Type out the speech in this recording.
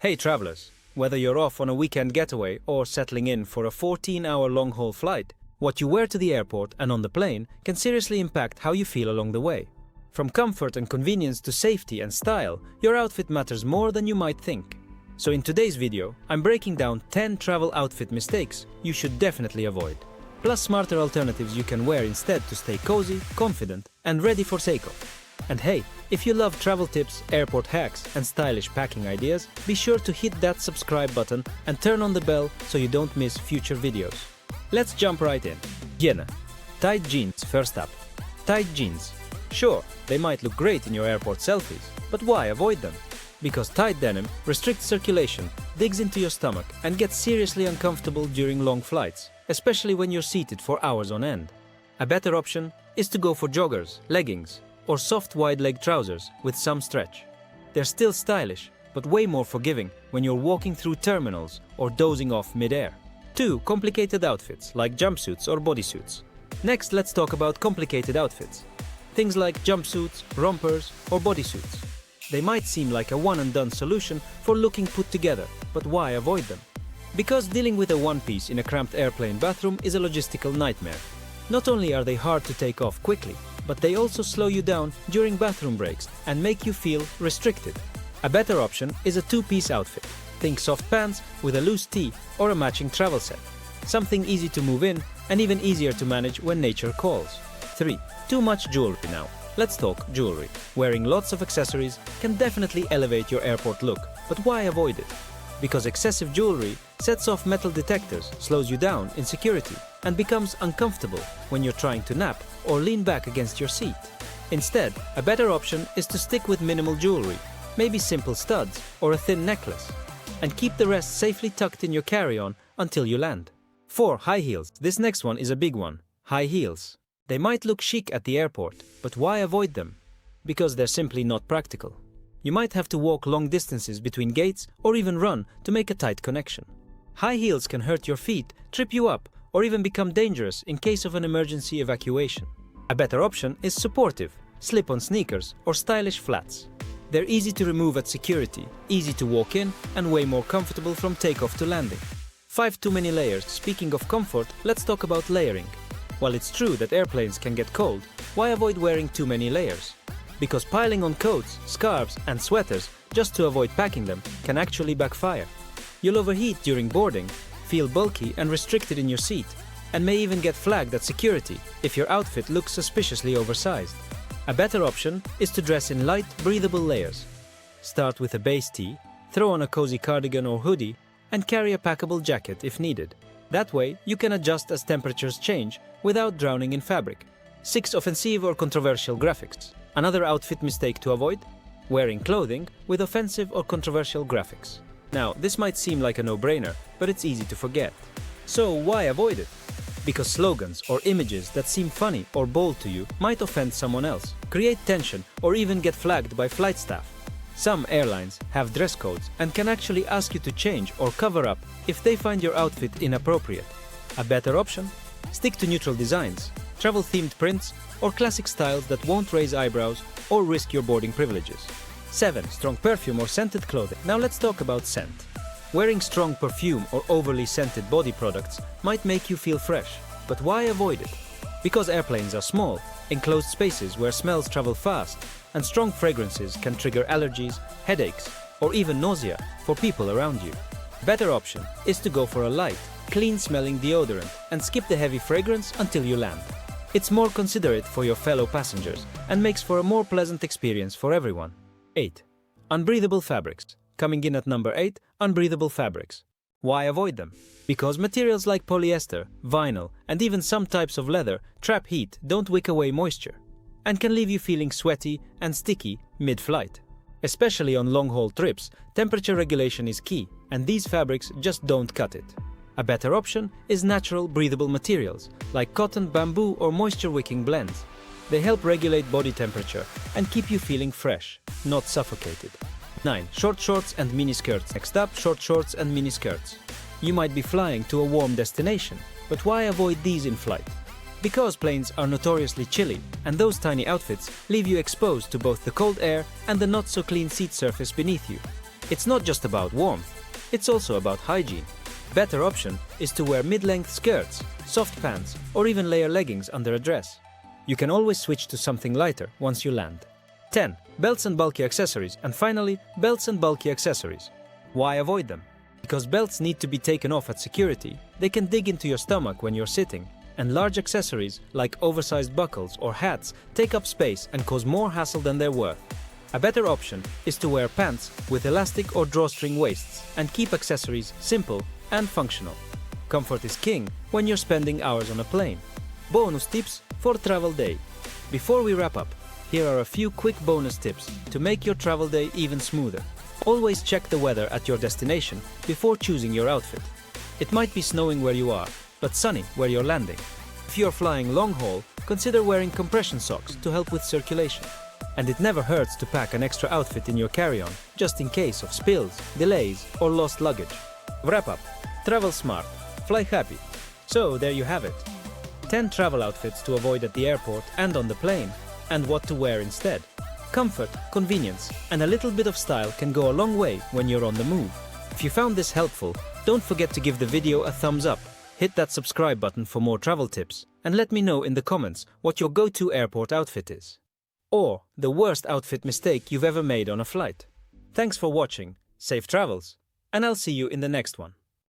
Hey travelers, whether you're off on a weekend getaway or settling in for a 14-hour long-haul flight, what you wear to the airport and on the plane can seriously impact how you feel along the way. From comfort and convenience to safety and style, your outfit matters more than you might think. So in today's video, I'm breaking down 10 travel outfit mistakes you should definitely avoid, plus smarter alternatives you can wear instead to stay cozy, confident, and ready for takeoff. And hey, if you love travel tips, airport hacks, and stylish packing ideas, be sure to hit that subscribe button and turn on the bell so you don't miss future videos. Let's jump right in. Hygiene. Tight jeans first up. Tight jeans. Sure, they might look great in your airport selfies, but why avoid them? Because tight denim restricts circulation, digs into your stomach, and gets seriously uncomfortable during long flights, especially when you're seated for hours on end. A better option is to go for joggers, leggings, or soft wide-leg trousers with some stretch. They're still stylish, but way more forgiving when you're walking through terminals or dozing off mid-air. 2. Complicated outfits like jumpsuits or bodysuits. Next, let's talk about complicated outfits. Things like jumpsuits, rompers, or bodysuits. They might seem like a one-and-done solution for looking put together, but why avoid them? Because dealing with a one-piece in a cramped airplane bathroom is a logistical nightmare. Not only are they hard to take off quickly, but they also slow you down during bathroom breaks and make you feel restricted. A better option is a two-piece outfit. Think soft pants with a loose tee or a matching travel set. Something easy to move in and even easier to manage when nature calls. 3. Too much jewelry now. Let's talk jewelry. Wearing lots of accessories can definitely elevate your airport look, but why avoid it? Because excessive jewelry sets off metal detectors, slows you down in security, and becomes uncomfortable when you're trying to nap or lean back against your seat. Instead, a better option is to stick with minimal jewelry, maybe simple studs or a thin necklace, and keep the rest safely tucked in your carry-on until you land. 4. High heels. This next one is a big one. High heels. They might look chic at the airport, but why avoid them? Because they're simply not practical. You might have to walk long distances between gates or even run to make a tight connection. High heels can hurt your feet, trip you up, or even become dangerous in case of an emergency evacuation. A better option is supportive, slip-on sneakers or stylish flats. They're easy to remove at security, easy to walk in, and way more comfortable from takeoff to landing. 5. Too many layers. Speaking of comfort, let's talk about layering. While it's true that airplanes can get cold, why avoid wearing too many layers? Because piling on coats, scarves, and sweaters just to avoid packing them can actually backfire. You'll overheat during boarding, feel bulky and restricted in your seat, and may even get flagged at security if your outfit looks suspiciously oversized. A better option is to dress in light, breathable layers. Start with a base tee, throw on a cozy cardigan or hoodie, and carry a packable jacket if needed. That way, you can adjust as temperatures change without drowning in fabric. 6. Offensive or controversial graphics. Another outfit mistake to avoid? Wearing clothing with offensive or controversial graphics. Now, this might seem like a no-brainer, but it's easy to forget. So why avoid it? Because slogans or images that seem funny or bold to you might offend someone else, create tension, or even get flagged by flight staff. Some airlines have dress codes and can actually ask you to change or cover up if they find your outfit inappropriate. A better option? Stick to neutral designs, travel-themed prints, or classic styles that won't raise eyebrows or risk your boarding privileges. 7. Strong perfume or scented clothing. Now let's talk about scent. Wearing strong perfume or overly scented body products might make you feel fresh, but why avoid it? Because airplanes are small, enclosed spaces where smells travel fast, and strong fragrances can trigger allergies, headaches, or even nausea for people around you. Better option is to go for a light, clean-smelling deodorant and skip the heavy fragrance until you land. It's more considerate for your fellow passengers and makes for a more pleasant experience for everyone. 8. Unbreathable fabrics. Coming in at number 8, unbreathable fabrics. Why avoid them? Because materials like polyester, vinyl, and even some types of leather trap heat, don't wick away moisture, and can leave you feeling sweaty and sticky mid-flight. Especially on long-haul trips, temperature regulation is key, and these fabrics just don't cut it. A better option is natural breathable materials like cotton, bamboo, or moisture-wicking blends. They help regulate body temperature and keep you feeling fresh, not suffocated. 9. Short shorts and mini skirts. Next up, short shorts and mini skirts. You might be flying to a warm destination, but why avoid these in flight? Because planes are notoriously chilly, and those tiny outfits leave you exposed to both the cold air and the not-so-clean seat surface beneath you. It's not just about warmth, it's also about hygiene. Better option is to wear mid-length skirts, soft pants, or even layer leggings under a dress. You can always switch to something lighter once you land. 10. Belts and bulky accessories. And finally, belts and bulky accessories. Why avoid them? Because belts need to be taken off at security. They can dig into your stomach when you're sitting, and large accessories like oversized buckles or hats take up space and cause more hassle than they're worth. A better option is to wear pants with elastic or drawstring waists and keep accessories simple and functional. Comfort is king when you're spending hours on a plane. Bonus tips for travel day. Before we wrap up, here are a few quick bonus tips to make your travel day even smoother. Always check the weather at your destination before choosing your outfit. It might be snowing where you are, but sunny where you're landing. If you're flying long haul, consider wearing compression socks to help with circulation. And it never hurts to pack an extra outfit in your carry-on, just in case of spills, delays, or lost luggage. Wrap up. Travel smart. Fly happy. So there you have it. 10 travel outfits to avoid at the airport and on the plane, and what to wear instead. Comfort, convenience, and a little bit of style can go a long way when you're on the move. If you found this helpful, don't forget to give the video a thumbs up, hit that subscribe button for more travel tips, and let me know in the comments what your go-to airport outfit is. Or the worst outfit mistake you've ever made on a flight. Thanks for watching, safe travels, and I'll see you in the next one.